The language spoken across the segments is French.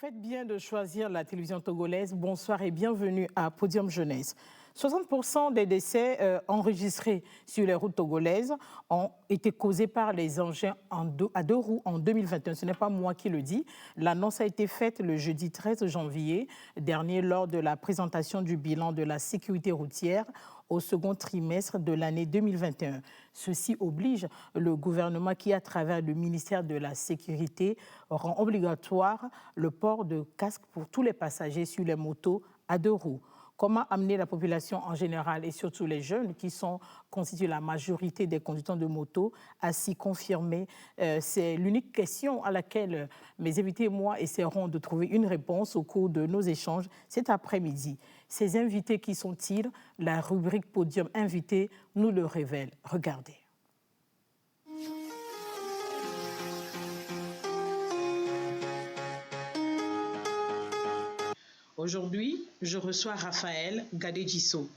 faites bien de choisir la télévision togolaise. Bonsoir et bienvenue à Podium Jeunesse. 60% des décès enregistrés sur les routes togolaises ont été causés par les engins à deux roues en 2021. Ce n'est pas moi qui le dis. L'annonce a été faite le jeudi 13 janvier dernier lors de la présentation du bilan de la sécurité routière au second trimestre de l'année 2021. Ceci oblige le gouvernement qui, à travers le ministère de la Sécurité, rend obligatoire le port de casque pour tous les passagers sur les motos à deux roues. Comment amener la population en général et surtout les jeunes qui constituent la majorité des conducteurs de moto à s'y confirmer? C'est l'unique question à laquelle mes invités et moi essaierons de trouver une réponse au cours de nos échanges cet après-midi. Ces invités, qui sont-ils? La rubrique Podium Invité nous le révèle. Regardez. Aujourd'hui, je reçois Raphaël Gadedjisso.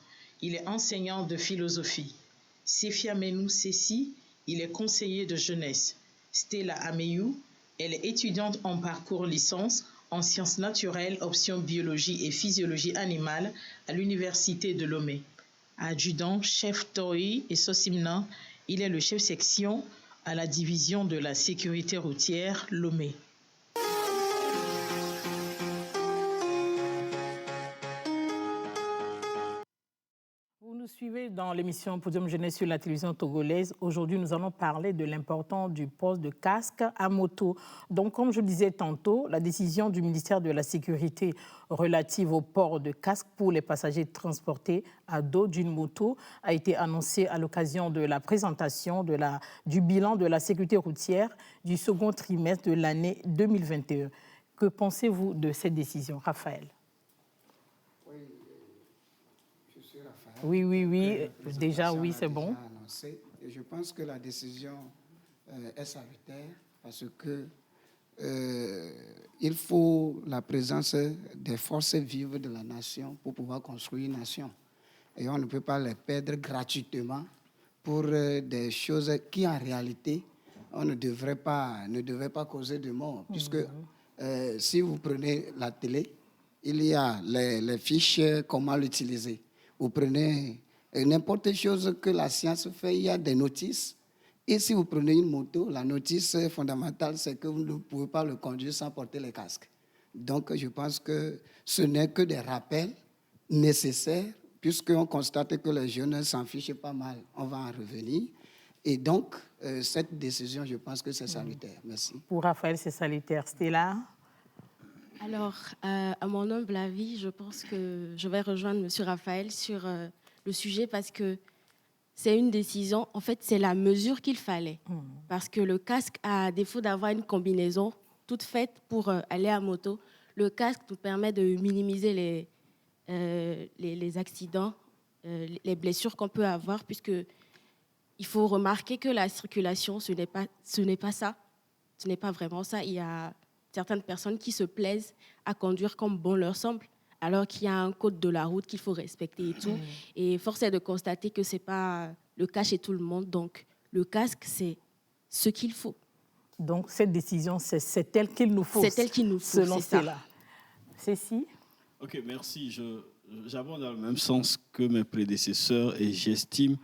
Il est enseignant de philosophie. Sefia Menou Sessi, il est conseiller de jeunesse. Stella Ameyou, elle est étudiante en parcours licence en sciences naturelles, option biologie et physiologie animale à l'université de Lomé. Adjudant, chef Toi et Sosimna, il est le chef section à la division de la sécurité routière Lomé. Vous nous suivez dans l'émission Podium Jeunesse sur la télévision togolaise. Aujourd'hui, nous allons parler de l'importance du port de casque à moto. Donc, comme je le disais tantôt, la décision du ministère de la Sécurité relative au port de casque pour les passagers transportés à dos d'une moto a été annoncée à l'occasion de la présentation du bilan de la sécurité routière du second trimestre de l'année 2021. Que pensez-vous de cette décision, Raphaël? Oui. Déjà, oui, c'est bon. Annoncé. Et je pense que la décision est salutaire parce que il faut la présence des forces vives de la nation pour pouvoir construire une nation. Et on ne peut pas les perdre gratuitement pour des choses qui, en réalité, on ne devrait pas causer de mort. Puisque si vous prenez la télé, il y a les fiches, comment l'utiliser. Vous prenez n'importe quelle chose que la science fait, il y a des notices. Et si vous prenez une moto, la notice fondamentale, c'est que vous ne pouvez pas le conduire sans porter les casques. Donc, je pense que ce n'est que des rappels nécessaires, puisqu'on constate que les jeunes s'en fichent pas mal. On va en revenir. Et donc, cette décision, je pense que c'est salutaire. Merci. Pour Raphaël, c'est salutaire. Stella? Alors, à mon humble avis, je pense que je vais rejoindre M. Raphaël sur le sujet parce que c'est une décision, en fait, c'est la mesure qu'il fallait. Parce que le casque, à défaut d'avoir une combinaison toute faite pour aller à moto, le casque nous permet de minimiser les accidents, les blessures qu'on peut avoir, puisque il faut remarquer que la circulation, ce n'est pas ça. Ce n'est pas vraiment ça. Il y a certaines personnes qui se plaisent à conduire comme bon leur semble, alors qu'il y a un code de la route qu'il faut respecter et tout. Et force est de constater que ce n'est pas le cas chez tout le monde. Donc, le casque, c'est ce qu'il faut. Donc, cette décision, c'est elle qu'il nous faut. C'est elle qu'il nous faut, selon c'est cela. Cécile? Ok, merci. J'abonde dans le même sens que mes prédécesseurs et j'estime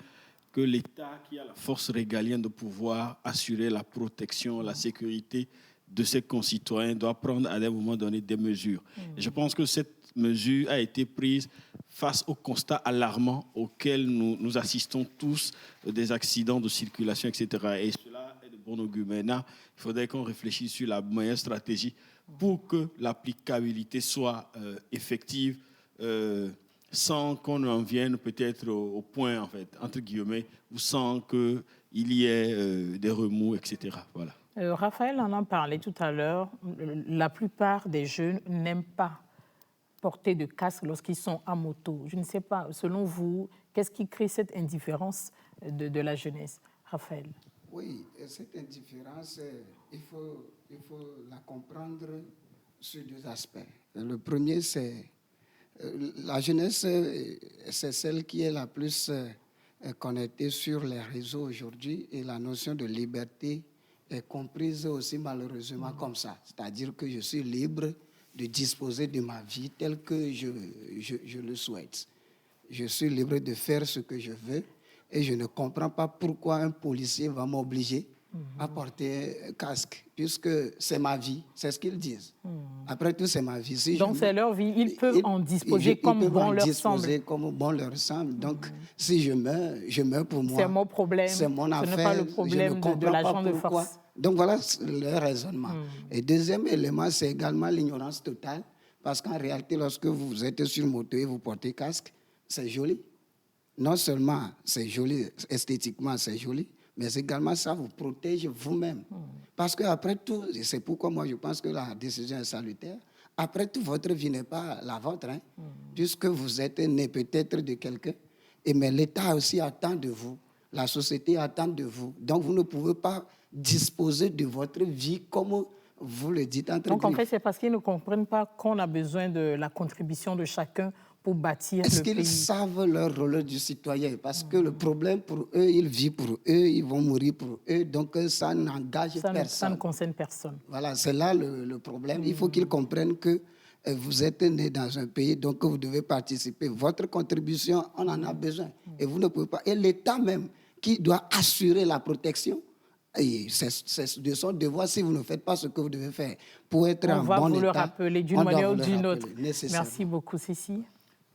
que l'État qui a la force régalienne de pouvoir assurer la protection, la sécurité de ses concitoyens doit prendre à des moments donnés des mesures. Et je pense que cette mesure a été prise face au constat alarmant auquel nous assistons tous, des accidents de circulation, etc. Et cela est de bon augure. Maintenant, il faudrait qu'on réfléchisse sur la meilleure stratégie pour que l'applicabilité soit effective, sans qu'on en vienne peut-être au point, en fait, entre guillemets, ou sans qu'il y ait des remous, etc. Voilà. Raphaël en parlait tout à l'heure. La plupart des jeunes n'aiment pas porter de casque lorsqu'ils sont à moto. Je ne sais pas, selon vous, qu'est-ce qui crée cette indifférence de la jeunesse, Raphaël? Oui, cette indifférence, il faut la comprendre sur deux aspects. Le premier, c'est la jeunesse, c'est celle qui est la plus connectée sur les réseaux aujourd'hui et la notion de liberté est comprise aussi malheureusement comme ça. C'est-à-dire que je suis libre de disposer de ma vie telle que je le souhaite. Je suis libre de faire ce que je veux et je ne comprends pas pourquoi un policier va m'obliger à porter un casque, puisque c'est ma vie, c'est ce qu'ils disent. Après tout, c'est ma vie. Si Donc c'est leur vie, ils peuvent en disposer comme bon leur semble. Comme bon leur semble. Donc si je meurs pour moi. C'est mon problème, c'est mon affaire. Ce n'est pas le problème de l'agent de force. Donc voilà le raisonnement. Et deuxième élément, c'est également l'ignorance totale, parce qu'en réalité, lorsque vous êtes sur moto et vous portez casque, c'est joli. Non seulement c'est joli, esthétiquement c'est joli, mais également ça vous protège vous-même. Parce qu'après tout, c'est pourquoi moi je pense que la décision est salutaire, après tout, votre vie n'est pas la vôtre, hein, puisque vous êtes né peut-être de quelqu'un, mais l'État aussi attend de vous, la société attend de vous. Donc vous ne pouvez pas disposer de votre vie comme vous le dites entre Donc en fait, c'est parce qu'ils ne comprennent pas qu'on a besoin de la contribution de chacun pour bâtir le pays. Est-ce qu'ils savent leur rôle du citoyen? Parce que le problème pour eux, ils vivent pour eux, ils vont mourir pour eux, donc ça n'engage personne. Ça ne concerne personne. Voilà, c'est là le problème. Il faut qu'ils comprennent que vous êtes né dans un pays, donc vous devez participer. Votre contribution, on en a besoin. Et vous ne pouvez pas. Et l'État même, qui doit assurer la protection, c'est de son devoir si vous ne faites pas ce que vous devez faire pour être en bon état. On va vous le rappeler d'une manière ou d'une autre. Merci beaucoup, Cécile.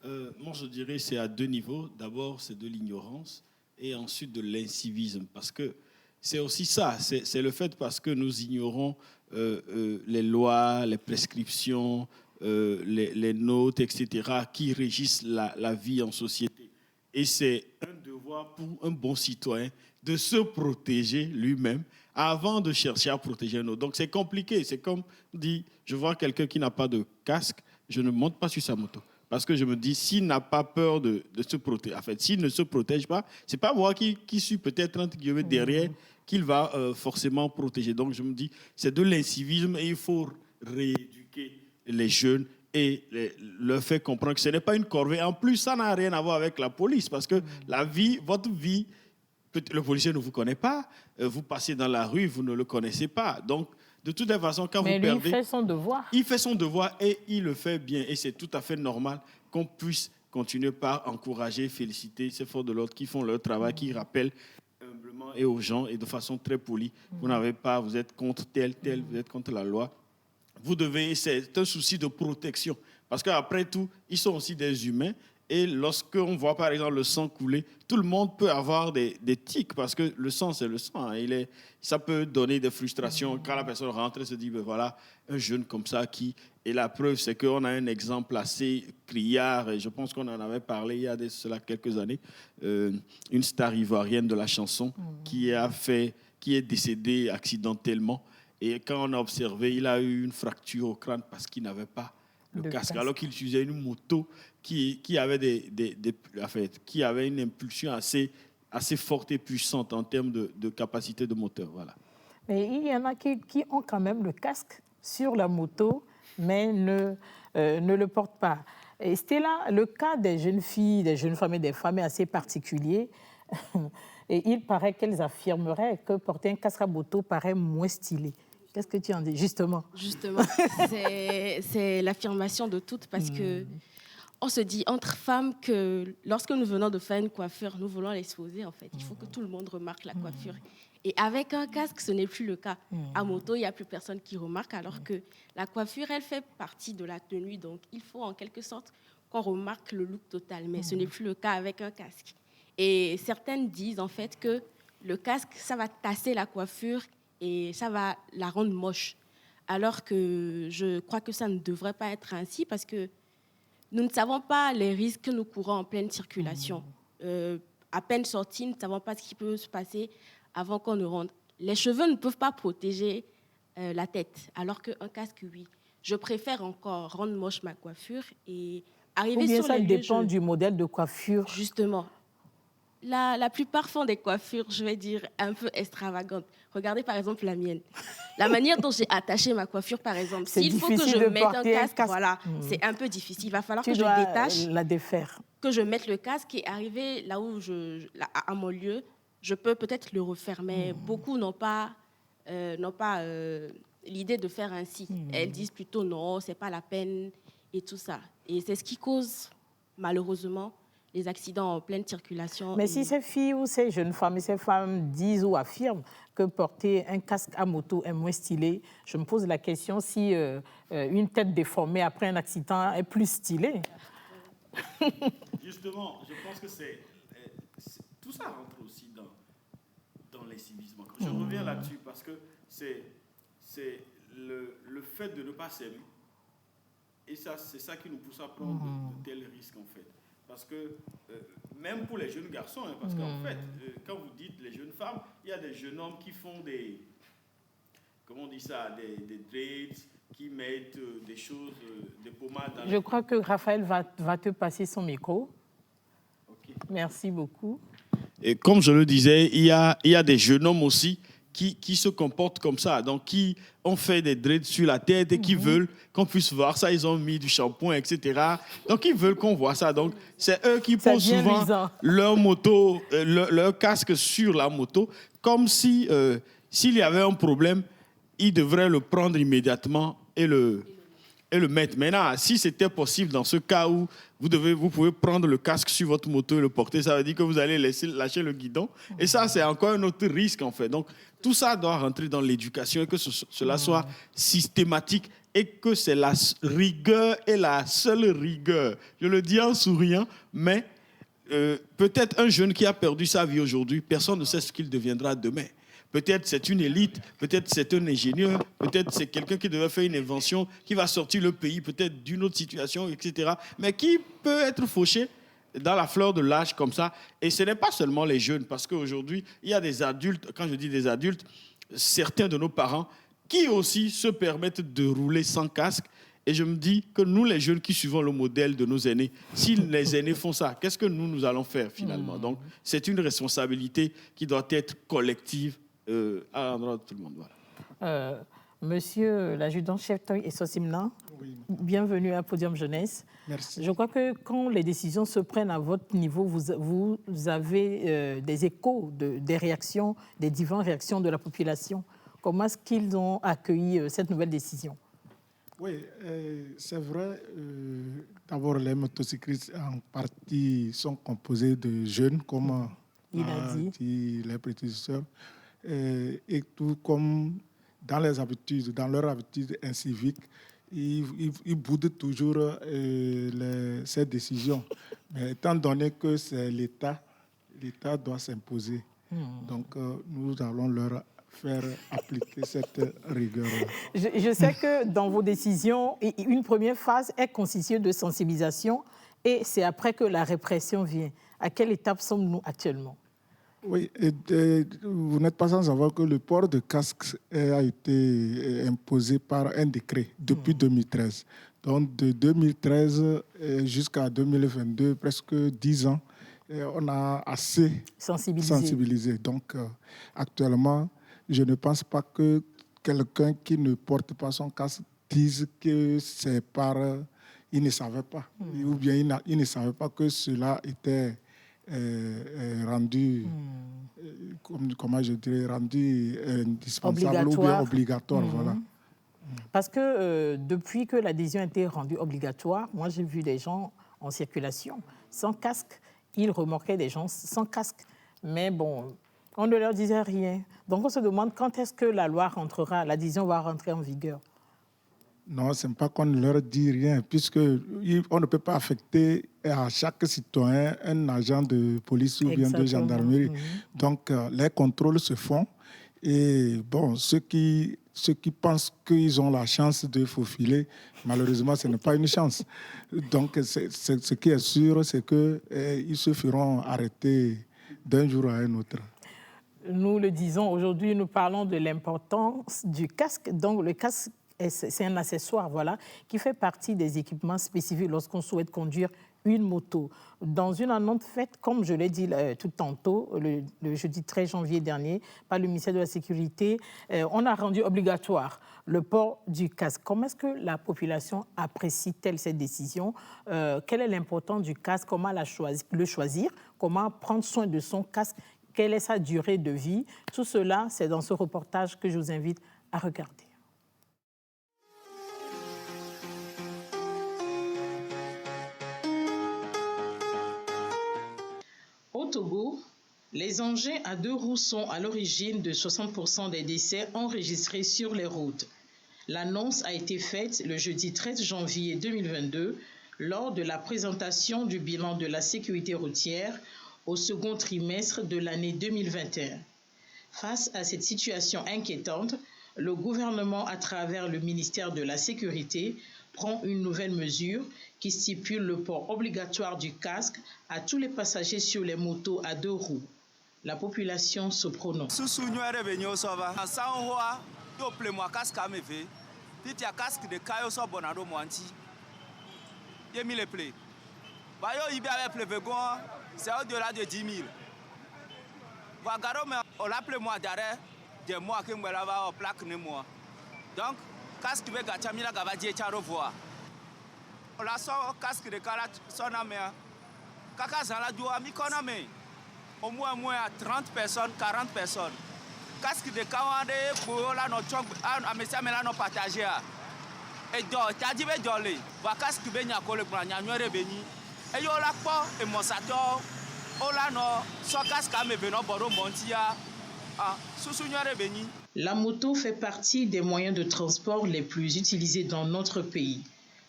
Moi, je dirais que c'est à deux niveaux. D'abord, c'est de l'ignorance et ensuite de l'incivisme. Parce que c'est aussi ça. C'est le fait parce que nous ignorons les lois, les prescriptions, les notes, etc., qui régissent la vie en société. Et c'est un devoir pour un bon citoyen de se protéger lui-même avant de chercher à protéger un autre. Donc, c'est compliqué. C'est comme dit, je vois quelqu'un qui n'a pas de casque, je ne monte pas sur sa moto. Parce que je me dis, s'il n'a pas peur de se protéger, en fait, s'il ne se protège pas, ce n'est pas moi qui suis peut-être entre guillemets derrière qu'il va forcément protéger. Donc, je me dis, c'est de l'incivisme et il faut rééduquer les jeunes et leur faire comprendre que ce n'est pas une corvée. En plus, ça n'a rien à voir avec la police parce que la vie, votre vie, le policier ne vous connaît pas, vous passez dans la rue, vous ne le connaissez pas. Donc, de toute façon, quand vous perdez... Mais il fait son devoir. Il fait son devoir et il le fait bien. Et c'est tout à fait normal qu'on puisse continuer par encourager, féliciter ces forces de l'ordre qui font leur travail, qui rappellent humblement et aux gens et de façon très polie. Vous n'avez pas, vous êtes contre tel, vous êtes contre la loi. Vous devez, c'est un souci de protection. Parce qu'après tout, ils sont aussi des humains. Et lorsqu'on voit, par exemple, le sang couler, tout le monde peut avoir des tics parce que le sang, c'est le sang. Hein. Ça peut donner des frustrations. Quand la personne rentre et se dit, ben voilà, un jeune comme ça qui... Et la preuve, c'est qu'on a un exemple assez criard, et je pense qu'on en avait parlé il y a cela quelques années, une star ivoirienne de la chanson qui est décédée accidentellement. Et quand on a observé, il a eu une fracture au crâne parce qu'il n'avait pas le casque, alors qu'il utilisait une moto qui avait, qui avait une impulsion assez forte et puissante en termes de capacité de moteur. Voilà. Mais il y en a qui ont quand même le casque sur la moto, mais ne le portent pas. Et c'était là le cas des jeunes filles, des jeunes femmes et des femmes est assez particulier. Et il paraît qu'elles affirmeraient que porter un casque à moto paraît moins stylé. Qu'est-ce que tu en dis, justement? Justement, c'est l'affirmation de toutes parce que on se dit entre femmes que lorsque nous venons de faire une coiffure, nous voulons l'exposer en fait. Il faut que tout le monde remarque la coiffure. Et avec un casque, ce n'est plus le cas. À moto, il n'y a plus personne qui remarque alors que la coiffure, elle fait partie de la tenue. Donc, il faut en quelque sorte qu'on remarque le look total. Mais ce n'est plus le cas avec un casque. Et certaines disent en fait que le casque, ça va tasser la coiffure et ça va la rendre moche. Alors que je crois que ça ne devrait pas être ainsi parce que nous ne savons pas les risques que nous courons en pleine circulation. À peine sortis, nous ne savons pas ce qui peut se passer avant qu'on ne rentre. Les cheveux ne peuvent pas protéger la tête, alors qu'un casque, oui. Je préfère encore rendre moche ma coiffure et arriver sur les lieux... Ou bien ça dépend du modèle de coiffure. Justement. La plupart font des coiffures, je vais dire, un peu extravagantes. Regardez par exemple la mienne. La manière dont j'ai attaché ma coiffure, par exemple. S'il faut que je mette un casque, voilà, c'est un peu difficile. Il va falloir que je détache, la défaire. Que je mette le casque et arriver là où à mon lieu, je peux peut-être le refaire. Mais beaucoup n'ont pas n'ont pas l'idée de faire ainsi. Elles disent plutôt non, c'est pas la peine et tout ça. Et c'est ce qui cause, malheureusement, les accidents en pleine circulation. Mais si ces filles ou ces jeunes femmes et ces femmes disent ou affirment que porter un casque à moto est moins stylé, je me pose la question si une tête déformée après un accident est plus stylée. Justement, je pense que tout ça rentre aussi dans les civismes. Je reviens là-dessus parce que c'est le fait de ne pas s'aimer. Et ça, c'est ça qui nous pousse à prendre de tels risques, en fait. Parce que, même pour les jeunes garçons, hein, parce qu'en fait, quand vous dites les jeunes femmes, il y a des jeunes hommes qui font comment on dit ça, des dreads, qui mettent des choses, des pommades dans Je crois que Raphaël va te passer son micro. Okay. Merci beaucoup. Et comme je le disais, il y a des jeunes hommes aussi qui se comportent comme ça, donc qui ont fait des dreads sur la tête et qui veulent qu'on puisse voir ça. Ils ont mis du shampoing, etc. Donc, ils veulent qu'on voit ça. Donc, c'est eux qui posent souvent leur moto, leur casque sur la moto, comme si, s'il y avait un problème, ils devraient le prendre immédiatement et le mettre. Maintenant, si c'était possible dans ce cas où vous pouvez prendre le casque sur votre moto et le porter, ça veut dire que vous allez lâcher le guidon. Et ça, c'est encore un autre risque, en fait. Donc, tout ça doit rentrer dans l'éducation et que cela soit systématique et que c'est la rigueur et la seule rigueur. Je le dis en souriant, mais peut-être un jeune qui a perdu sa vie aujourd'hui, personne ne sait ce qu'il deviendra demain. Peut-être c'est une élite, peut-être c'est un ingénieur, peut-être c'est quelqu'un qui devait faire une invention, qui va sortir le pays peut-être d'une autre situation, etc. Mais qui peut être fauché dans la fleur de l'âge comme ça. Et ce n'est pas seulement les jeunes, parce qu'aujourd'hui, il y a des adultes, quand je dis des adultes, certains de nos parents, qui aussi se permettent de rouler sans casque. Et je me dis que nous, les jeunes qui suivons le modèle de nos aînés, si les aînés font ça, qu'est-ce que nous allons faire finalement? Donc, c'est une responsabilité qui doit être collective à l'endroit de tout le monde. Voilà. Monsieur l'adjudant-chef Toye Essosimna, oui. Bienvenue à Podium Jeunesse. Merci. Je crois que quand les décisions se prennent à votre niveau, vous avez des échos, des réactions, des diverses réactions de la population. Comment est-ce qu'ils ont accueilli cette nouvelle décision? Oui, c'est vrai. D'abord, les motocyclistes en partie sont composés de jeunes, comme il a dit les prédécesseurs. Et tout comme dans leurs habitudes inciviques, ils boudent toujours ces décisions. Mais étant donné que c'est l'État doit s'imposer. Donc, nous allons leur faire appliquer cette rigueur. Je sais que dans vos décisions, une première phase est constituée de sensibilisation et c'est après que la répression vient. À quelle étape sommes-nous actuellement? Oui, vous n'êtes pas sans savoir que le port de casque a été imposé par un décret depuis 2013. Donc, de 2013 jusqu'à 2022, presque 10 ans, on a assez sensibilisé. Donc, actuellement, je ne pense pas que quelqu'un qui ne porte pas son casque dise que c'est par... Il ne savait pas. Ou bien il ne savait pas que cela était... rendu, comment je dirais, rendu indispensable ou bien obligatoire. Voilà. Parce que depuis que l'adhésion a été rendue obligatoire, moi j'ai vu des gens en circulation sans casque. Ils remorquaient des gens sans casque. Mais bon, on ne leur disait rien. Donc on se demande quand est-ce que la loi rentrera, l'adhésion va rentrer en vigueur. Non, ce n'est pas qu'on ne leur dit rien, puisqu'on ne peut pas affecter à chaque citoyen un agent de police ou bien de gendarmerie. Donc, les contrôles se font. Et bon, ceux qui pensent qu'ils ont la chance de faufiler, malheureusement, ce n'est pas une chance. Donc, ce qui est sûr, c'est qu'ils se feront arrêter d'un jour à un autre. Nous le disons, aujourd'hui, nous parlons de l'importance du casque. Donc, le casque, c'est un accessoire, voilà, qui fait partie des équipements spécifiques lorsqu'on souhaite conduire une moto. Dans une annonce faite, comme je l'ai dit tout tantôt, le jeudi 13 janvier dernier, par le ministère de la Sécurité, on a rendu obligatoire le port du casque. Comment est-ce que la population apprécie-t-elle cette décision? Quelle est l'importance du casque? Comment le choisir? Comment prendre soin de son casque Quelle est sa durée de vie? Tout cela, c'est dans ce reportage que je vous invite à regarder. Au Togo, les engins à 2 roues sont à l'origine de 60% des décès enregistrés sur les routes. L'annonce a été faite le jeudi 13 janvier 2022 lors de la présentation du bilan de la sécurité routière au second trimestre de l'année 2021. Face à cette situation inquiétante, le gouvernement, à travers le ministère de la Sécurité, prend une nouvelle mesure qui stipule le port obligatoire du casque à tous les passagers sur les motos à 2 roues. La population se prononce. C'est au-delà de 10 000. On l'appelle moi d'arrêt, des mois que moi là-bas, on plaque ne moi. Donc, casque de Gatchamila Gavadi et revoir. On la sort casque de Kalat, son amé. Kaka Zala Dua, Mikoname. Au moins 30 personnes, 40 personnes. Casque de Kawande, pour la notre chong, à Messia Melano partagé. Et donc, t'as dit, mais va casque de Benya Kole pour la Nyanyore Beni. Et yo la po et mon sato ola no so casque me beno boro montia susunyare beni. La moto fait partie des moyens de transport les plus utilisés dans notre pays.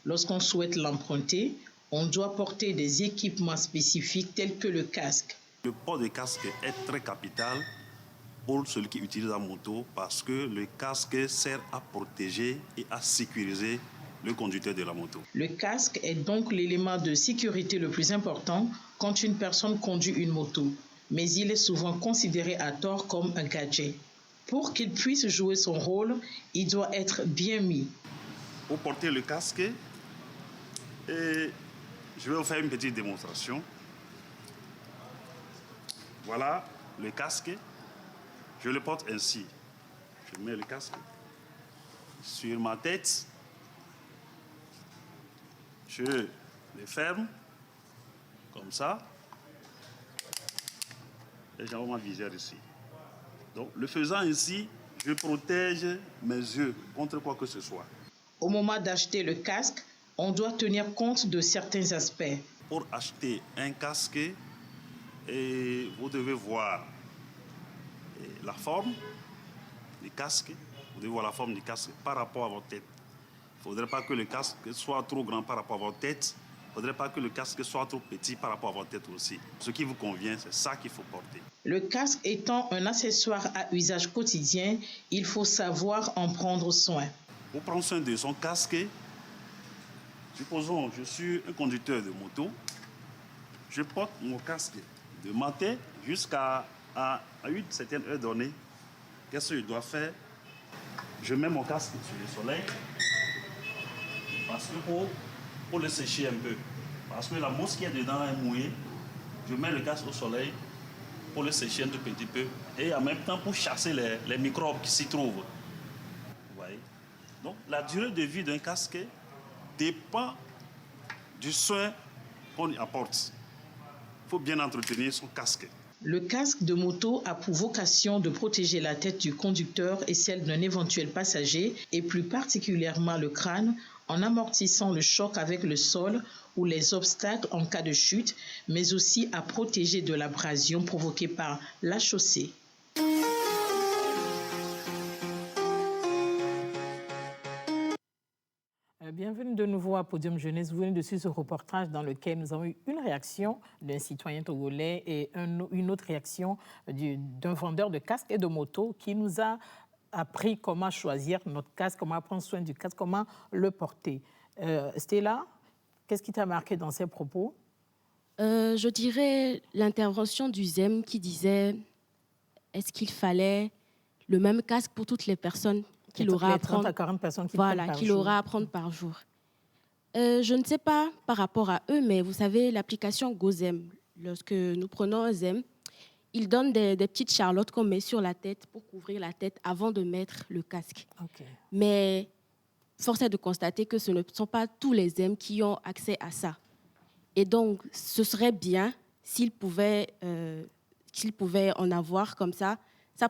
Lorsqu'on souhaite l'emprunter, on doit porter des équipements spécifiques tels que le casque. Le port de casque est très capital pour celui qui utilise la moto parce que le casque sert à protéger et à sécuriser le conducteur de la moto. Le casque est donc l'élément de sécurité le plus important quand une personne conduit une moto, mais il est souvent considéré à tort comme un gadget. Pour qu'il puisse jouer son rôle, il doit être bien mis. Pour porter le casque, et je vais vous faire une petite démonstration. Voilà le casque. Je le porte ainsi. Je mets le casque sur ma tête. Je le ferme, comme ça, et j'ai ma visière ici. Donc, le faisant ainsi, je protège mes yeux contre quoi que ce soit. Au moment d'acheter le casque, on doit tenir compte de certains aspects. Pour acheter un casque, et vous devez voir la forme du casque, vous devez voir la forme du casque par rapport à votre tête. Il ne faudrait pas que le casque soit trop grand par rapport à votre tête. Il ne faudrait pas que le casque soit trop petit par rapport à votre tête aussi. Ce qui vous convient, c'est ça qu'il faut porter. Le casque étant un accessoire à usage quotidien, il faut savoir en prendre soin. Pour prendre soin de son casque, supposons je suis un conducteur de moto, je porte mon casque de matin jusqu'à une certaine heure donnée. Qu'est-ce que je dois faire? Je mets mon casque sur le soleil. Parce que pour le sécher un peu, parce que la mousse qui est dedans est mouillée, je mets le casque au soleil pour le sécher un tout petit peu et en même temps pour chasser les microbes qui s'y trouvent. Vous voyez? Donc la durée de vie d'un casque dépend du soin qu'on y apporte. Il faut bien entretenir son casque. Le casque de moto a pour vocation de protéger la tête du conducteur et celle d'un éventuel passager, et plus particulièrement le crâne, en amortissant le choc avec le sol ou les obstacles en cas de chute, mais aussi à protéger de l'abrasion provoquée par la chaussée. Bienvenue de nouveau à Podium Jeunesse. Vous venez de suivre ce reportage dans lequel nous avons eu une réaction d'un citoyen togolais et une autre réaction d'un vendeur de casques et de motos qui nous a appris comment choisir notre casque, comment prendre soin du casque, comment le porter. Stella, qu'est-ce qui t'a marqué dans ces propos? Je dirais l'intervention du ZEM qui disait est-ce qu'il fallait le même casque pour toutes les personnes qu'il aura à prendre, 30 à 40 personnes qu'il aura à prendre par jour. Je ne sais pas par rapport à eux, mais vous savez, l'application GoZem, lorsque nous prenons un ZEM, il donne des petites charlottes qu'on met sur la tête pour couvrir la tête avant de mettre le casque. Okay. Mais force est de constater que ce ne sont pas tous les ZEM qui ont accès à ça. Et donc, ce serait bien s'ils pouvaient s'ils pouvaient en avoir comme ça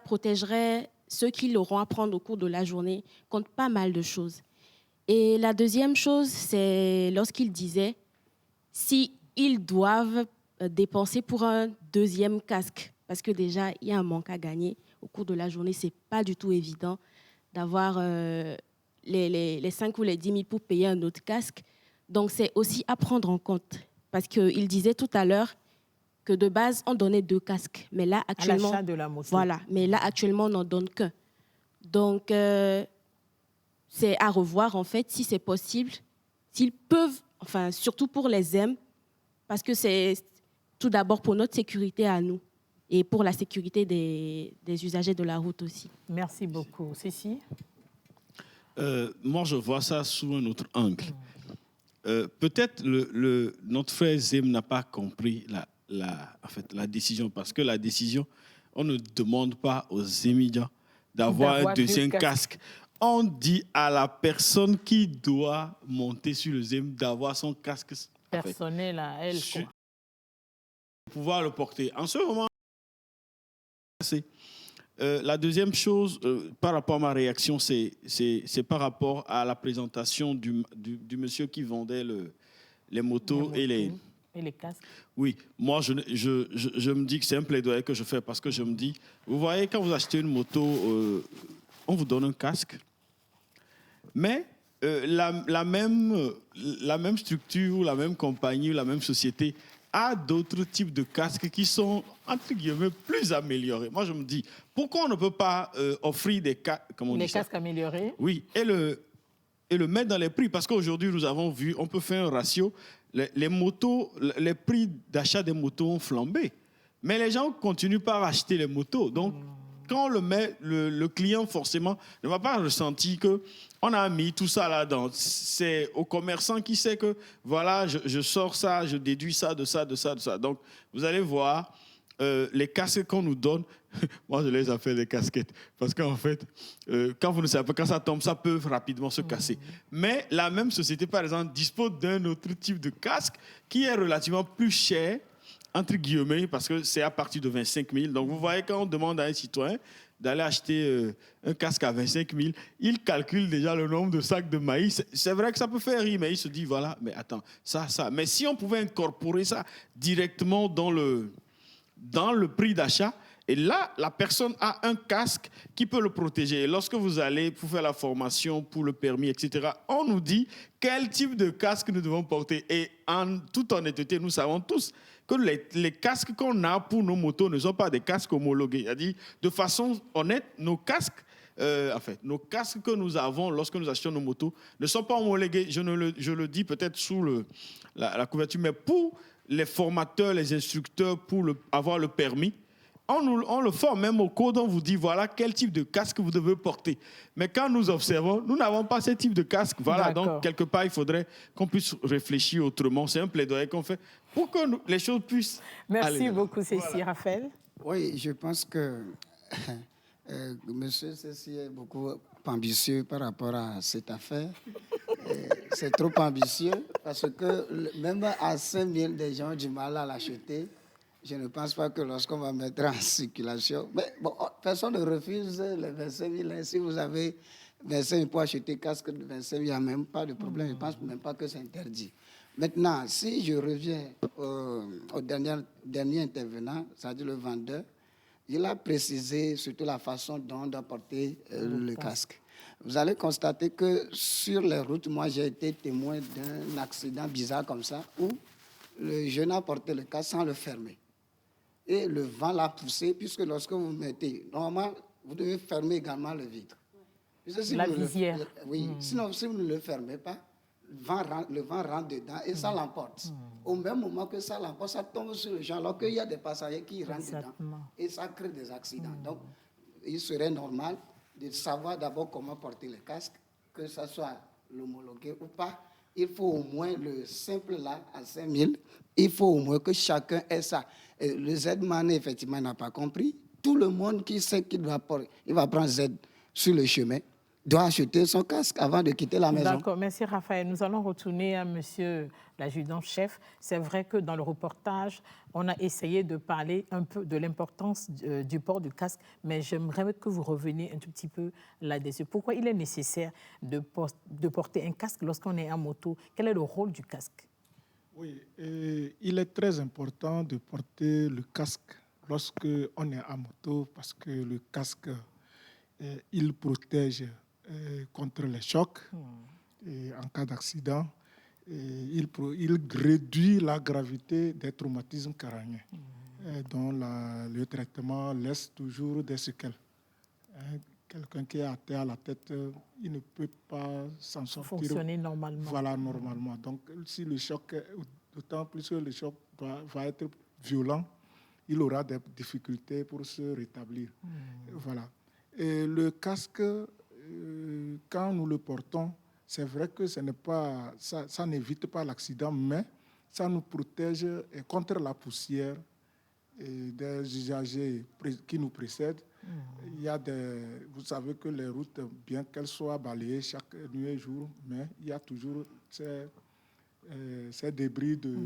protégerait ceux qui l'auront à prendre au cours de la journée contre pas mal de choses. Et la deuxième chose, c'est lorsqu'il disait s'ils doivent dépenser pour un deuxième casque, parce que déjà, il y a un manque à gagner au cours de la journée. Ce n'est pas du tout évident d'avoir les 5 ou les 10 000 pour payer un autre casque. Donc, c'est aussi à prendre en compte. Parce qu'il disait tout à l'heure que de base, on donnait 2 casques. Mais là, actuellement, à l'achat de la moto. Voilà, mais là, actuellement, on n'en donne qu'un. Donc, c'est à revoir, en fait, si c'est possible, s'ils peuvent, enfin, surtout pour les M, parce que c'est tout d'abord pour notre sécurité à nous et pour la sécurité des usagers de la route aussi. Merci beaucoup. Cécile? Moi, je vois ça sous un autre angle. Peut-être notre frère Zem n'a pas compris la décision, parce que la décision, on ne demande pas aux émigrants d'avoir un deuxième casque. On dit à la personne qui doit monter sur le Zem d'avoir son casque personnel à elle. Pour pouvoir le porter. En ce moment, la deuxième chose, par rapport à ma réaction, c'est par rapport à la présentation du monsieur qui vendait les motos et les casques. Oui, moi, je me dis que c'est un plaidoyer que je fais, parce que je me dis, vous voyez, quand vous achetez une moto, on vous donne un casque, mais la même structure, ou la même compagnie, ou la même société a d'autres types de casques qui sont, entre guillemets, plus améliorés. Moi, je me dis, pourquoi on ne peut pas offrir des casques améliorés? Oui, et le mettre dans les prix, parce qu'aujourd'hui, nous avons vu, on peut faire un ratio, les motos, les prix d'achat des motos ont flambé, mais les gens continuent par acheter les motos. Donc, quand on le met, le client, forcément, ne va pas ressentir qu'on a mis tout ça là-dedans. C'est au commerçant qui sait que, voilà, je sors ça, je déduis ça, de ça, de ça, de ça. Donc, vous allez voir, les casques qu'on nous donne, moi, je les ai fait des casquettes. Parce qu'en fait, quand vous ne savez pas, quand ça tombe, ça peut rapidement se casser. Mais la même société, par exemple, dispose d'un autre type de casque qui est relativement plus cher, entre guillemets, parce que c'est à partir de 25 000. Donc, vous voyez, quand on demande à un citoyen d'aller acheter un casque à 25 000, il calcule déjà le nombre de sacs de maïs. C'est vrai que ça peut faire rire, mais il se dit, voilà, mais attends, ça. Mais si on pouvait incorporer ça directement dans le prix d'achat, et là, la personne a un casque qui peut le protéger. Et lorsque vous allez pour faire la formation, pour le permis, etc., on nous dit quel type de casque nous devons porter. Et en toute honnêteté, nous savons tous que les casques qu'on a pour nos motos ne sont pas des casques homologués. C'est-à-dire, de façon honnête, nos casques que nous avons lorsque nous achetons nos motos ne sont pas homologués. Je le dis peut-être sous la couverture, mais pour les formateurs, les instructeurs, pour avoir le permis, on le forme même au code, on vous dit voilà quel type de casque vous devez porter. Mais quand nous observons, nous n'avons pas ce type de casque. Voilà, donc quelque part, il faudrait qu'on puisse réfléchir autrement. C'est un plaidoyer qu'on fait pour que les choses puissent Merci beaucoup, Cécile. Raphaël? Oui, je pense que monsieur Cécile est beaucoup ambitieux par rapport à cette affaire. C'est trop ambitieux parce que même à 5 000, des gens ont du mal à l'acheter. Je ne pense pas que lorsqu'on va mettre en circulation... Mais bon, personne ne refuse les 25 000. Si vous avez 25 000 pour acheter casque de 25 000, il n'y a même pas de problème. Je ne pense même pas que c'est interdit. Maintenant, si je reviens au dernier intervenant, c'est-à-dire le vendeur, il a précisé surtout la façon dont on doit porter le casque. Vous allez constater que sur les routes, moi j'ai été témoin d'un accident bizarre comme ça, où le jeune a porté le casque sans le fermer. Et le vent l'a poussé, puisque lorsque vous mettez, normalement, vous devez fermer également le vitre. Si la visière. Oui, sinon, si vous ne le fermez pas, le vent rentre dedans et ça l'emporte. Au même moment que ça l'emporte, ça tombe sur les gens, alors qu'il y a des passagers qui rentrent dedans. Et ça crée des accidents. Donc, il serait normal de savoir d'abord comment porter le casque, que ça soit l'homologué ou pas. Il faut au moins le simple là, à 5 000, il faut au moins que chacun ait ça. Et le Z-Man, effectivement, n'a pas compris. Tout le monde qui sait qu'il va prendre Z sur le chemin, doit acheter son casque avant de quitter la maison. D'accord, merci Raphaël. Nous allons retourner à monsieur l'adjudant-chef. C'est vrai que dans le reportage, on a essayé de parler un peu de l'importance du port du casque, mais j'aimerais que vous reveniez un tout petit peu là-dessus. Pourquoi il est nécessaire de porter un casque lorsqu'on est en moto? Quel est le rôle du casque? Oui, il est très important de porter le casque lorsque on est à moto parce que le casque, il protège contre les chocs et en cas d'accident. Il réduit la gravité des traumatismes crâniens dont le traitement laisse toujours des séquelles. Quelqu'un qui est à terre à la tête, il ne peut pas s'en sortir. Fonctionner normalement. Voilà, normalement. Donc, si le choc, d'autant plus que le choc va être violent, il aura des difficultés pour se rétablir. Voilà. Et le casque, quand nous le portons, c'est vrai que ça n'évite pas l'accident, mais ça nous protège contre la poussière et des usagers qui nous précèdent. Il y a vous savez que les routes, bien qu'elles soient balayées chaque nuit et jour, mais il y a toujours ces débris de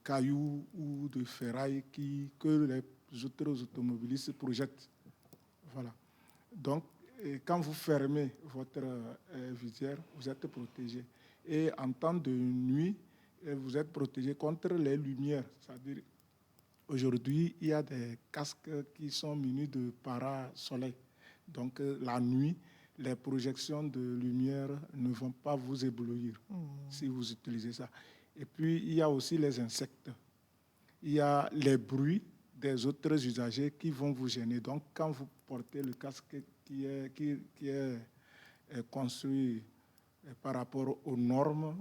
cailloux ou de ferraille que les autres automobilistes projettent. Voilà. Donc, quand vous fermez votre visière, vous êtes protégé. Et en temps de nuit, vous êtes protégé contre les lumières. C'est-à-dire, aujourd'hui, il y a des casques qui sont munis de parasoleil. Donc, la nuit, les projections de lumière ne vont pas vous éblouir si vous utilisez ça. Et puis, il y a aussi les insectes. Il y a les bruits des autres usagers qui vont vous gêner. Donc, quand vous portez le casque qui est construit par rapport aux normes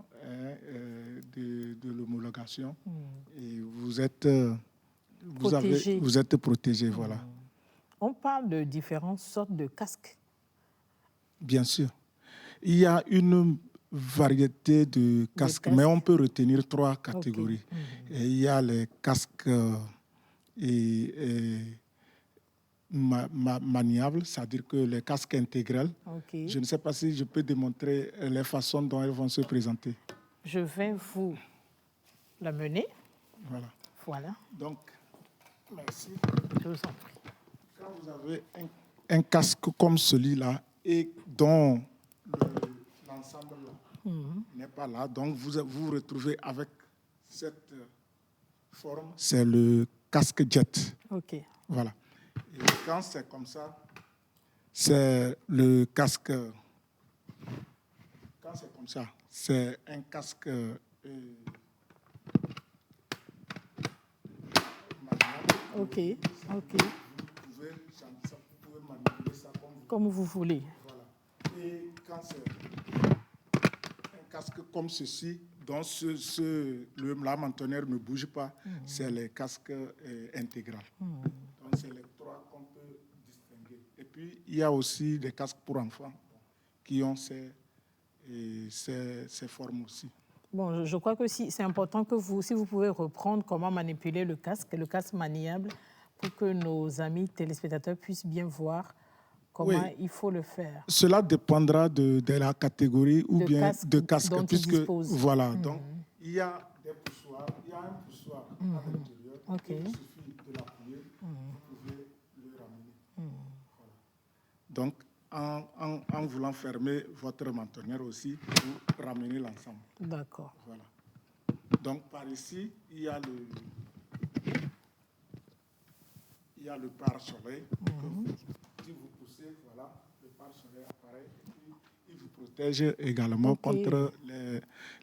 de l'homologation, et vous êtes protégé. Voilà. On parle de différentes sortes de casques. Bien sûr. Il y a une variété de casques, mais on peut retenir 3 catégories. Okay. Et il y a les casques maniables, c'est-à-dire que les casques intégrales. Okay. Je ne sais pas si je peux démontrer les façons dont elles vont se présenter. Je vais vous la mener. Voilà. Donc, merci. Je vous en prie. Quand vous avez un casque comme celui-là et dont l'ensemble n'est pas là, donc vous vous retrouvez avec cette forme, c'est le casque jet. OK. Voilà. Et quand c'est comme ça, c'est le casque. Quand c'est comme ça, c'est un casque. OK. Vous pouvez manipuler ça comme vous voulez. Voilà. Et quand c'est un casque comme ceci, dont la mentonnière ne bouge pas, c'est les casques intégrales. Donc, c'est les 3 qu'on peut distinguer. Et puis, il y a aussi des casques pour enfants qui ont ces formes aussi. Bon, je crois que c'est important que si vous pouvez reprendre comment manipuler le casque maniable, pour que nos amis téléspectateurs puissent bien voir comment il faut le faire. Cela dépendra de la catégorie ou bien de casque. Puisque, voilà, donc il y a des poussoirs, il y a un poussoir à l'intérieur. Okay. Il suffit de l'appuyer, vous pouvez le ramener. Voilà. Donc, en voulant fermer votre mentonnière aussi, vous ramenez l'ensemble. D'accord. Voilà. Donc, par ici, il y a le pare-soleil. Si vous poussez, voilà, le pare-soleil apparaît et puis il vous protège également contre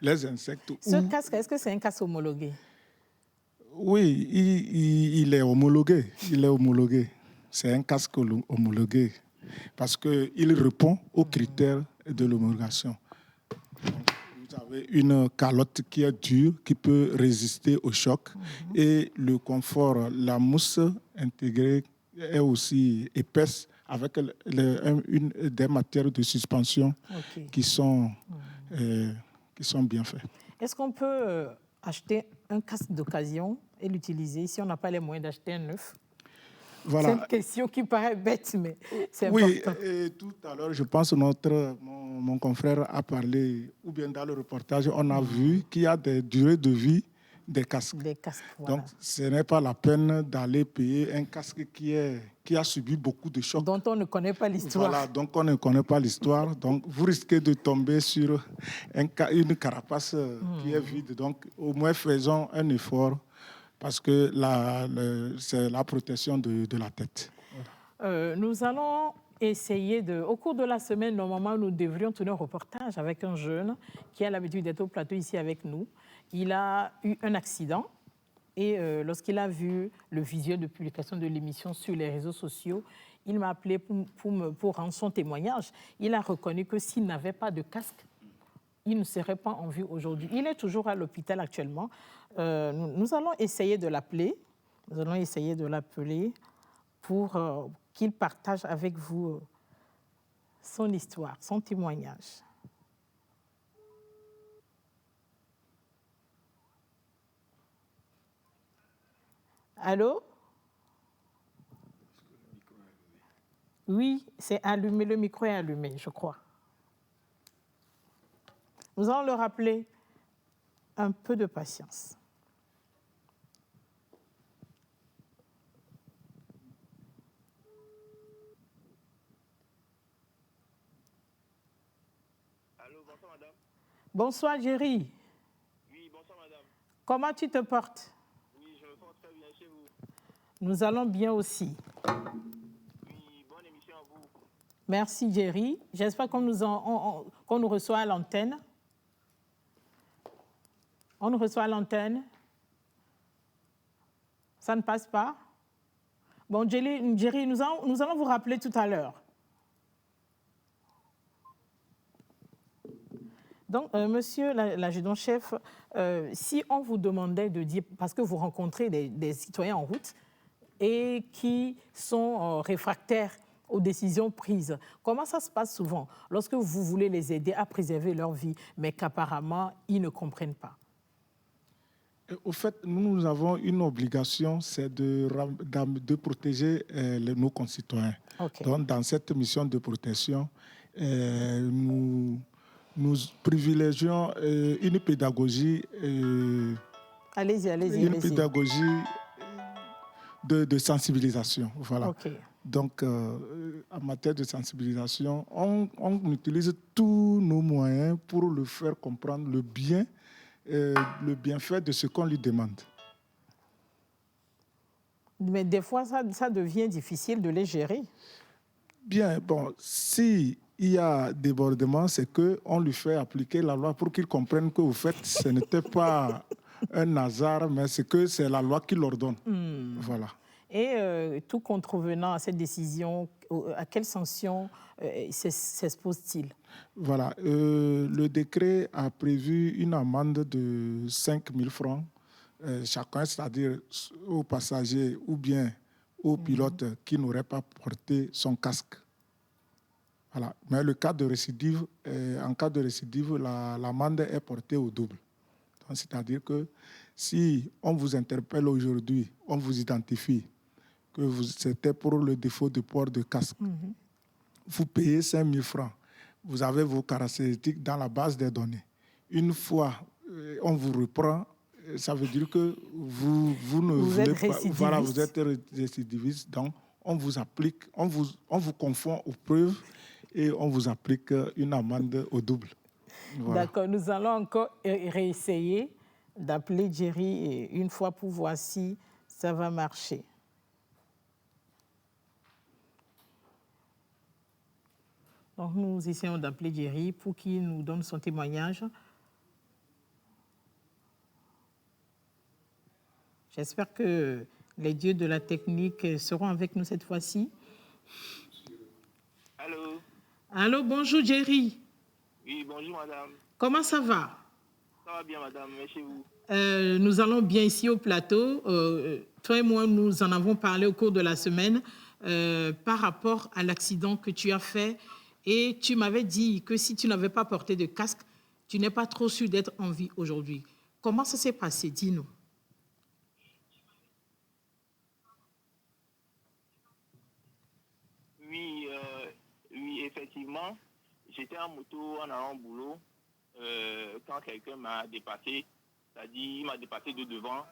les insectes. Ce casque, est-ce que c'est un casque homologué? Oui, il est homologué. C'est un casque homologué parce qu'il répond aux critères de l'homologation. Vous avez une calotte qui est dure, qui peut résister au choc et le confort, la mousse intégrée est aussi épaisse avec des matières de suspension qui sont bien faites. Est-ce qu'on peut acheter un casque d'occasion et l'utiliser si on n'a pas les moyens d'acheter un neuf? Voilà. C'est une question qui paraît bête, mais c'est Oui, important. et tout à l'heure, je pense que mon confrère a parlé, ou bien dans le reportage, on a vu qu'il y a des durées de vie des casques. Des casques, voilà. Donc, ce n'est pas la peine d'aller payer un casque qui a subi beaucoup de chocs. Dont on ne connaît pas l'histoire. Voilà, donc on ne connaît pas l'histoire. Donc, vous risquez de tomber sur une carapace qui est vide. Donc, au moins, faisons un effort parce que c'est la protection de la tête. Nous allons essayer au cours de la semaine, normalement, nous devrions tourner un reportage avec un jeune qui a l'habitude d'être au plateau ici avec nous. Il a eu un accident et lorsqu'il a vu le visuel de publication de l'émission sur les réseaux sociaux, il m'a appelé pour rendre son témoignage. Il a reconnu que s'il n'avait pas de casque, il ne serait pas en vie aujourd'hui. Il est toujours à l'hôpital actuellement. Nous allons essayer de l'appeler. Nous allons essayer de l'appeler pour qu'il partage avec vous son histoire, son témoignage. Allô? Oui, c'est allumé, le micro est allumé, je crois. Nous allons le rappeler. Un peu de patience. Allô, bonsoir madame. Bonsoir Jerry. Oui, bonsoir madame. Comment tu te portes? Oui, je me porte très bien chez vous. Nous allons bien aussi. Oui, bonne émission à vous. Merci Jerry. J'espère qu'on nous reçoit à l'antenne. On nous reçoit à l'antenne. Ça ne passe pas? Bon, Jerry, nous allons vous rappeler tout à l'heure. Donc, monsieur l'adjudant-chef, si on vous demandait de dire, parce que vous rencontrez des citoyens en route et qui sont réfractaires aux décisions prises, comment ça se passe souvent lorsque vous voulez les aider à préserver leur vie, mais qu'apparemment, ils ne comprennent pas? Au fait, nous avons une obligation, c'est de protéger nos concitoyens. Okay. Donc, dans cette mission de protection, nous privilégions une pédagogie. Allez-y. Pédagogie de sensibilisation. Voilà. Okay. Donc, en matière de sensibilisation, on utilise tous nos moyens pour le faire comprendre le bienfait de ce qu'on lui demande. Mais des fois, ça devient difficile de les gérer. Bien, bon, s'il y a débordement, c'est qu'on lui fait appliquer la loi pour qu'il comprenne que, au fait, ce n'était pas un hasard, mais c'est la loi qui l'ordonne. Voilà. Et tout contrevenant à cette décision, à quelle sanction s'expose-t-il? Voilà. Le décret a prévu une amende de 5 000 francs chacun, c'est-à-dire aux passagers ou bien au pilote qui n'aurait pas porté son casque. Voilà. Mais le cas de récidive, en cas de récidive, l'amende est portée au double. Donc, c'est-à-dire que si on vous interpelle aujourd'hui, on vous identifie que c'était pour le défaut de port de casque, vous payez 5 000 francs. Vous avez vos caractéristiques dans la base des données. Une fois on vous reprend, ça veut dire que vous ne voulez pas. Voilà, vous êtes récidiviste. Donc, on vous applique, on vous confond aux preuves et on vous applique une amende au double. Voilà. D'accord, nous allons encore réessayer d'appeler Jerry une fois pour voir si ça va marcher. Donc, nous essayons d'appeler Jerry pour qu'il nous donne son témoignage. J'espère que les dieux de la technique seront avec nous cette fois-ci. Allô? Allô, bonjour Jerry. Oui, bonjour madame. Comment ça va? Ça va bien madame, mais chez vous? Nous allons bien ici au plateau. Toi et moi, nous en avons parlé au cours de la semaine par rapport à l'accident que tu as fait. Et tu m'avais dit que si tu n'avais pas porté de casque, tu n'es pas trop sûr d'être en vie aujourd'hui. Comment ça s'est passé? Dis-nous. effectivement, j'étais en moto en allant au boulot quand quelqu'un m'a dépassé. C'est-à-dire, il m'a dépassé de devant.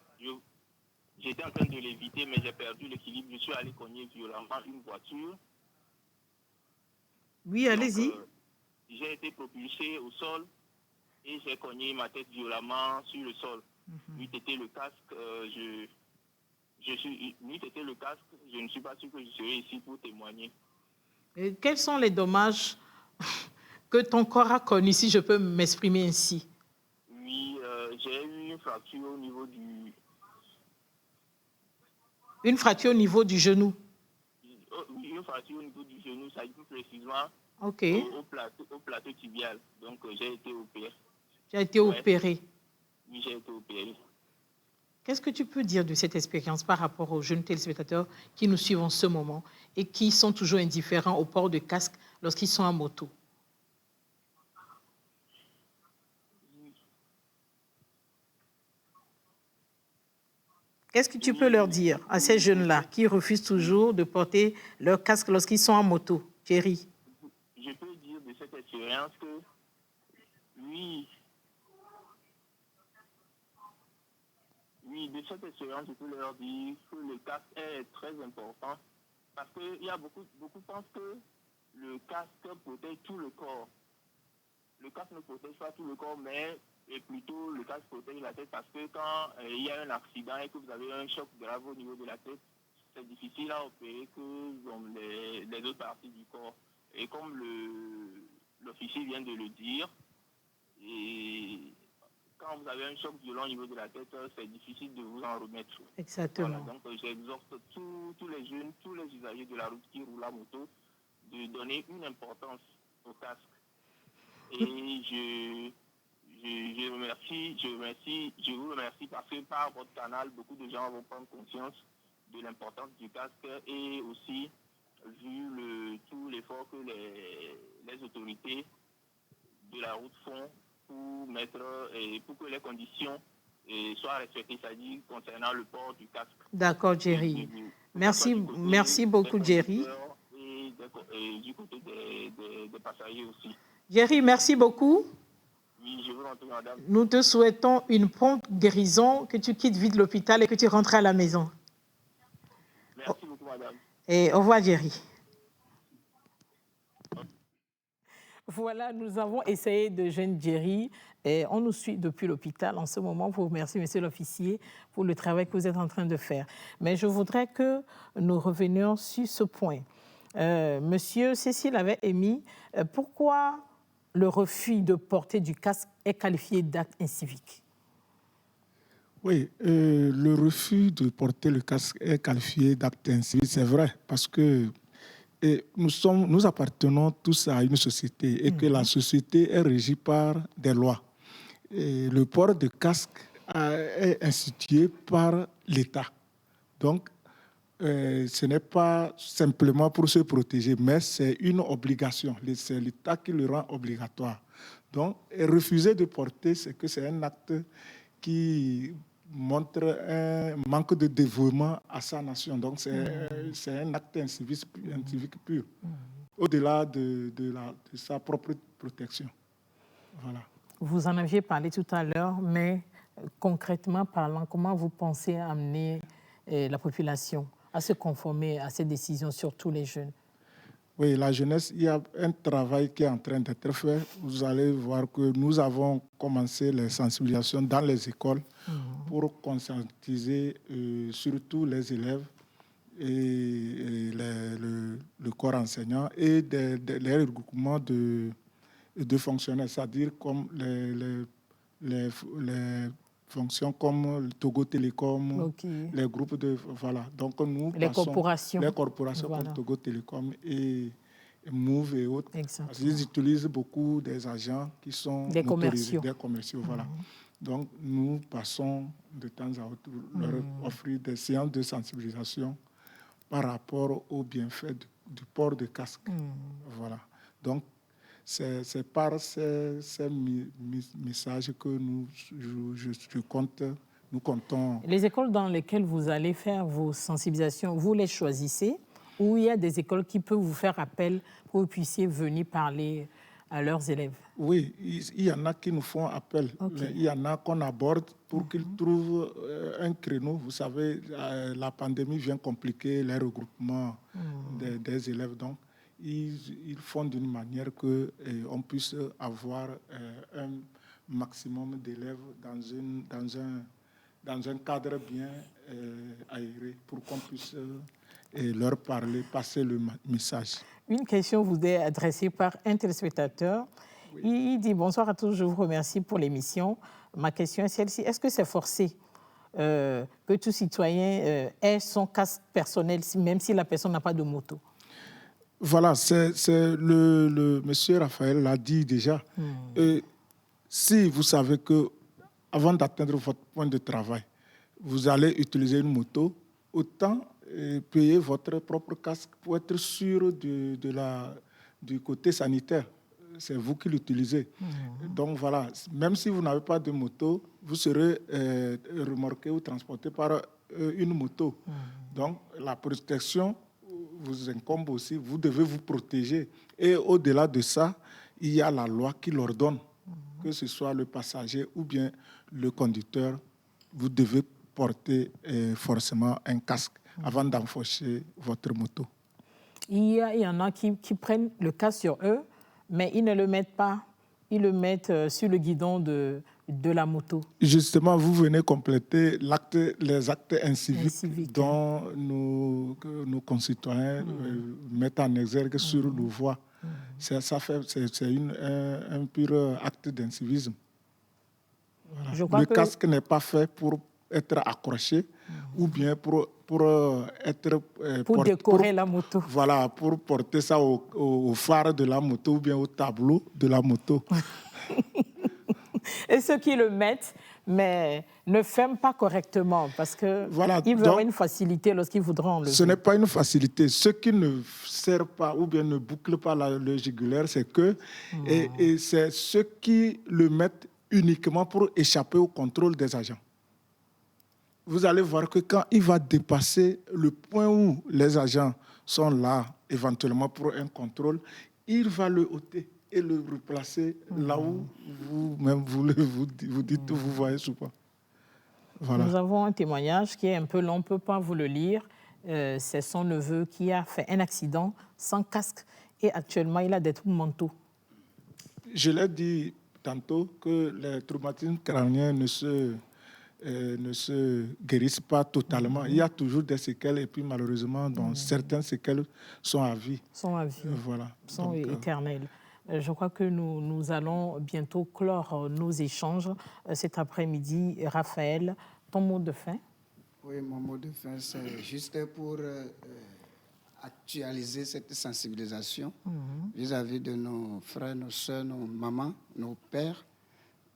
J'étais en train de l'éviter, mais j'ai perdu l'équilibre. Je suis allé cogner violemment une voiture. Oui, allez-y. Donc, j'ai été propulsé au sol et j'ai cogné ma tête violemment sur le sol. Lui, c'était le casque. Lui, c'était le casque. Je ne suis pas sûr que je serai ici pour témoigner. Et quels sont les dommages que ton corps a connus, si je peux m'exprimer ainsi? Oui, j'ai eu une fracture au niveau du... Une fracture au niveau du genou. Oui, une fracture au niveau du genou, ça dit plus précisément OK. au plateau tibial. Donc, j'ai été opéré. Tu as été opéré. Oui, j'ai été opéré. Qu'est-ce que tu peux dire de cette expérience par rapport aux jeunes téléspectateurs qui nous suivent en ce moment et qui sont toujours indifférents au port de casque lorsqu'ils sont en moto? Qu'est-ce que tu peux leur dire à ces jeunes-là qui refusent toujours de porter leur casque lorsqu'ils sont en moto, Thierry? Je peux dire de cette expérience que, oui, de cette expérience, je peux leur dire que le casque est très important parce qu'il y a beaucoup pensent que le casque protège tout le corps. Le casque ne protège pas tout le corps, mais plutôt le casque protège la tête parce que quand il y a un accident et que vous avez un choc grave au niveau de la tête, c'est difficile à opérer que les autres parties du corps. Et comme l'officier vient de le dire, et quand vous avez un choc violent au niveau de la tête, c'est difficile de vous en remettre. Exactement. Voilà, donc j'exhorte tous les jeunes, tous les usagers de la route qui roulent à moto, de donner une importance au casque. Et je vous remercie parce que par votre canal, beaucoup de gens vont prendre conscience de l'importance du casque et aussi vu tout l'effort que les autorités de la route font pour que les conditions soient respectées, c'est-à-dire concernant le port du casque. D'accord, Jerry. Merci beaucoup, Jerry. Et du côté des passagers aussi. Jerry, merci beaucoup. Oui, je vous en prie, madame. Nous te souhaitons une prompte guérison, que tu quittes vite l'hôpital et que tu rentres à la maison. Merci beaucoup, madame. Et au revoir, Jerry. Voilà, nous avons essayé de joindre Jerry. Et on nous suit depuis l'hôpital en ce moment. Vous remercie, monsieur l'officier, pour le travail que vous êtes en train de faire. Mais je voudrais que nous revenions sur ce point. Monsieur Cécile avait émis pourquoi le refus de porter du casque est qualifié d'acte incivique. Oui, le refus de porter le casque est qualifié d'acte incivique, c'est vrai, parce que nous appartenons tous à une société et que la société est régie par des lois. Et le port de casque est institué par l'État. Donc, ce n'est pas simplement pour se protéger, mais c'est une obligation. C'est l'État qui le rend obligatoire. Donc, refuser de porter, c'est que c'est un acte qui montre un manque de dévouement à sa nation. Donc, c'est un acte incivique pur, au-delà de sa propre protection. Voilà. Vous en aviez parlé tout à l'heure, mais concrètement parlant, comment vous pensez amener la population à se conformer à ces décisions, surtout les jeunes? Oui, la jeunesse, il y a un travail qui est en train d'être fait. Vous allez voir que nous avons commencé les sensibilisations dans les écoles pour conscientiser surtout les élèves et le corps enseignant et les regroupements de fonctionnaires, c'est-à-dire comme les fonctions comme le Togo Télécom, les groupes de... Voilà. Donc, les corporations voilà, comme Togo Télécom et Move et autres. Parce qu'ils utilisent beaucoup des agents qui sont des commerciaux. Voilà. Donc, nous passons de temps à autre leur offrir des séances de sensibilisation par rapport aux bienfaits du port de casque. Voilà. Donc, c'est par ces messages que nous comptons. Les écoles dans lesquelles vous allez faire vos sensibilisations, vous les choisissez ou il y a des écoles qui peuvent vous faire appel pour que vous puissiez venir parler à leurs élèves? Oui, il y en a qui nous font appel, mais il y en a qu'on aborde pour qu'ils trouvent un créneau. Vous savez, la pandémie vient compliquer les regroupements des élèves. Donc, ils font d'une manière qu'on puisse avoir un maximum d'élèves dans un cadre bien aéré pour qu'on puisse leur parler, passer le message. Une question vous est adressée par un téléspectateur. Oui. Il dit « Bonsoir à tous, je vous remercie pour l'émission. Ma question est celle-ci. Est-ce que c'est forcé que tout citoyen ait son casque personnel, même si la personne n'a pas de moto ?» Voilà, le monsieur Raphaël l'a dit déjà. Et si vous savez que avant d'atteindre votre point de travail, vous allez utiliser une moto, autant payer votre propre casque pour être sûr du côté sanitaire. C'est vous qui l'utilisez. Donc voilà, même si vous n'avez pas de moto, vous serez remorqué ou transporté par une moto. Donc la protection vous incombe aussi, vous devez vous protéger. Et au-delà de ça, il y a la loi qui l'ordonne, que ce soit le passager ou bien le conducteur, vous devez porter forcément un casque avant d'enfourcher votre moto. Il y en a qui prennent le casque sur eux, mais ils ne le mettent pas. Ils le mettent sur le guidon de la moto. Justement, vous venez compléter les actes inciviques dont nos concitoyens mettent en exergue sur nos voies. C'est un pur acte d'incivisme. Voilà. Le casque n'est pas fait pour être accroché ou bien pour être... pour décorer la moto. Voilà, pour porter ça au phare de la moto ou bien au tableau de la moto. Et ceux qui le mettent, mais ne ferment pas correctement parce qu'ils verront une facilité lorsqu'ils voudront enlever. Ce n'est pas une facilité. Ceux qui ne serrent pas ou bien ne bouclent pas le jugulaire, c'est que... Et c'est ceux qui le mettent uniquement pour échapper au contrôle des agents. Vous allez voir que quand il va dépasser le point où les agents sont là, éventuellement pour un contrôle, il va le ôter et le replacer là où vous-même vous dites que vous voyez ou pas. Voilà. Nous avons un témoignage qui est un peu long, on ne peut pas vous le lire. C'est son neveu qui a fait un accident sans casque et actuellement il a des troubles mentaux. Je l'ai dit tantôt que les traumatismes crâniens ne se guérissent pas totalement. Il y a toujours des séquelles et puis malheureusement, certaines séquelles sont à vie. Sont à vie. Voilà. Sont éternelles. Je crois que nous allons bientôt clore nos échanges cet après-midi. Raphaël, ton mot de fin? Oui, mon mot de fin, c'est juste pour actualiser cette sensibilisation vis-à-vis de nos frères, nos soeurs, nos mamans, nos pères,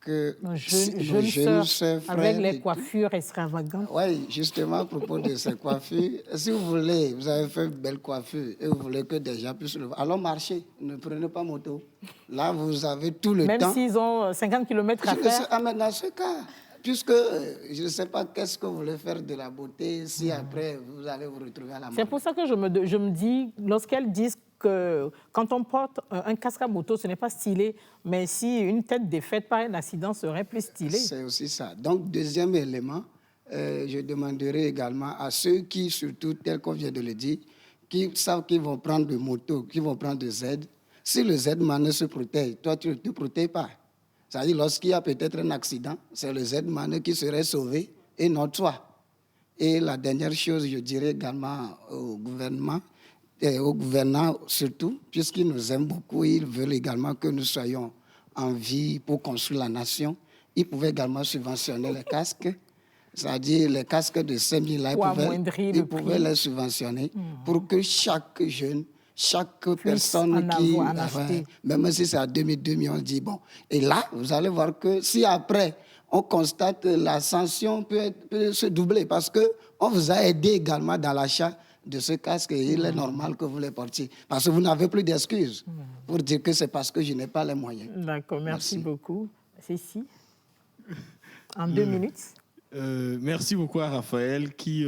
que nos jeunes sœurs avec les coiffures extravagantes. Oui, justement, à propos de ces coiffures, si vous voulez, vous avez fait une belle coiffure et vous voulez que des gens puissent le voir, alors marchez, ne prenez pas moto. Là, vous avez tout le temps. Même s'ils ont 50 km à faire. Mais dans ce cas, puisque je ne sais pas qu'est-ce que vous voulez faire de la beauté, si après vous allez vous retrouver à la mort. C'est pour ça que je me dis, lorsqu'elles disent que quand on porte un casque à moto, ce n'est pas stylé, mais si une tête défaite par un accident serait plus stylé. C'est aussi ça. Donc, deuxième élément, je demanderai également à ceux qui, surtout tel qu'on vient de le dire, qui savent qu'ils vont prendre de moto, qui vont prendre de Z, si le Z-man se protège, toi, tu ne te protèges pas. C'est-à-dire, lorsqu'il y a peut-être un accident, c'est le Z-man qui serait sauvé et non toi. Et la dernière chose, je dirais également au gouvernement, et aux gouvernants surtout, puisqu'ils nous aiment beaucoup, ils veulent également que nous soyons en vie pour construire la nation. Ils pouvaient également subventionner les casques, c'est-à-dire les casques de 5 000 là, ils pouvaient les subventionner pour que chaque jeune, chaque personne qui... Même si c'est à 2002, on dit bon. Et là, vous allez voir que si après, on constate la sanction peut se doubler parce qu'on vous a aidé également dans l'achat de ce casque, et il est normal que vous les portiez. Parce que vous n'avez plus d'excuses pour dire que c'est parce que je n'ai pas les moyens. D'accord, merci beaucoup. Cécile, en 2 minutes. Merci beaucoup à Raphaël qui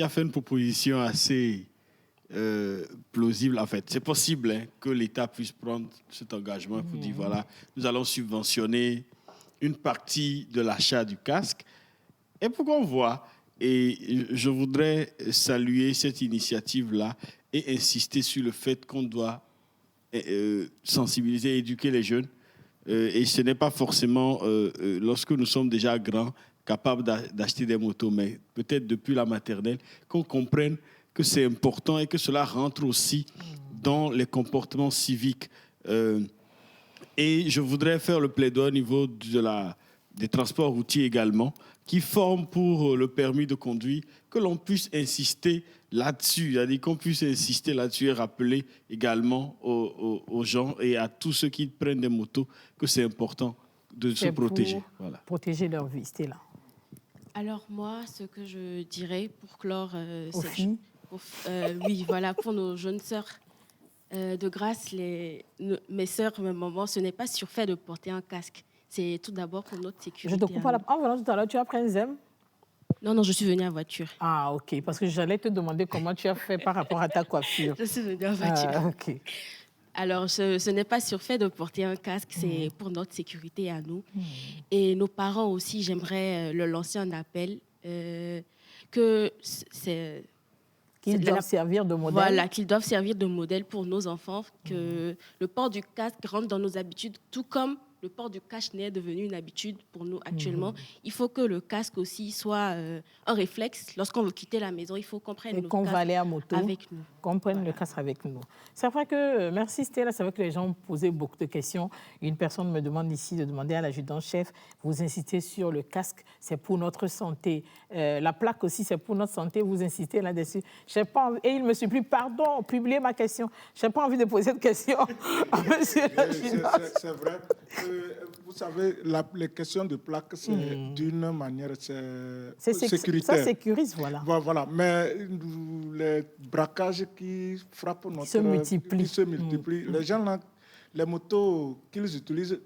a fait une proposition assez plausible. En fait, c'est possible que l'État puisse prendre cet engagement pour dire, voilà, nous allons subventionner une partie de l'achat du casque. Et pour qu'on voit, et je voudrais saluer cette initiative-là et insister sur le fait qu'on doit sensibiliser et éduquer les jeunes. Et ce n'est pas forcément, lorsque nous sommes déjà grands, capables d'acheter des motos, mais peut-être depuis la maternelle, qu'on comprenne que c'est important et que cela rentre aussi dans les comportements civiques. Et je voudrais faire le plaidoyer au niveau des transports routiers également, qui forment pour le permis de conduire, que l'on puisse insister là-dessus, c'est-à-dire qu'on puisse insister là-dessus et rappeler également aux gens et à tous ceux qui prennent des motos que c'est important de se protéger. Voilà. Protéger leur vie, c'était là. Alors moi, ce que je dirais pour clore... oui, voilà, pour nos jeunes sœurs, de grâce, mes sœurs, mes mamans, ce n'est pas surfait de porter un casque. C'est tout d'abord pour notre sécurité. Je te coupe à la... En venant tout à l'heure, tu as pris un ZEM? Non, je suis venue en voiture. Ah, ok. Parce que j'allais te demander comment tu as fait par rapport à ta coiffure. Je suis venue en voiture. Ah, ok. Alors, ce n'est pas surfait de porter un casque, c'est pour notre sécurité à nous. Et nos parents aussi, j'aimerais leur lancer un appel que c'est... Qu'ils doivent servir de modèle. Voilà, qu'ils doivent servir de modèle pour nos enfants, que le port du casque rentre dans nos habitudes, tout comme le port du cache-nez est devenu une habitude pour nous actuellement. Il faut que le casque aussi soit un réflexe. Lorsqu'on veut quitter la maison, il faut qu'on prenne le qu'on va aller à moto avec nous. Qu'on prenne le casque avec nous. C'est vrai que, merci Stella, c'est vrai que les gens posaient beaucoup de questions. Une personne me demande ici de demander à l'adjudant-chef, vous insistez sur le casque, c'est pour notre santé. La plaque aussi, c'est pour notre santé, vous insistez là-dessus. Et il me supplie, pardon, publiez ma question. Je n'ai pas envie de poser cette question à monsieur l'adjudant. C'est vrai. Vous savez, les questions de plaques, c'est d'une manière sécuritaire. Ça sécurise, voilà. Voilà. Mais les braquages qui frappent notre... Qui se multiplient. Les gens, là, les motos qu'ils utilisent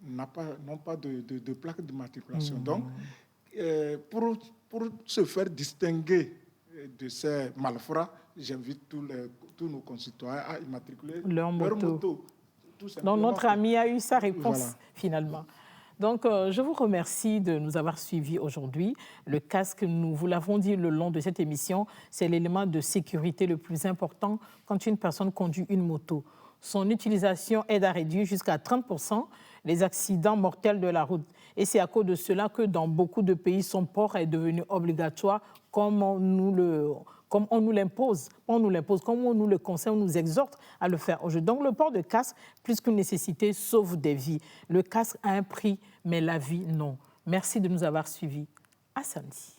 n'ont pas de plaque d'immatriculation. Donc, pour se faire distinguer de ces malfrats, j'invite tous nos concitoyens à immatriculer leur moto. Donc, notre ami a eu sa réponse, finalement. Donc, je vous remercie de nous avoir suivis aujourd'hui. Le casque, nous vous l'avons dit le long de cette émission, c'est l'élément de sécurité le plus important quand une personne conduit une moto. Son utilisation aide à réduire jusqu'à 30% les accidents mortels de la route. Et c'est à cause de cela que dans beaucoup de pays, son port est devenu obligatoire comme on nous l'impose, comme on nous le conseille, on nous exhorte à le faire aujourd'hui. Donc le port de casque, plus qu'une nécessité, sauve des vies. Le casque a un prix, mais la vie, non. Merci de nous avoir suivis. À samedi.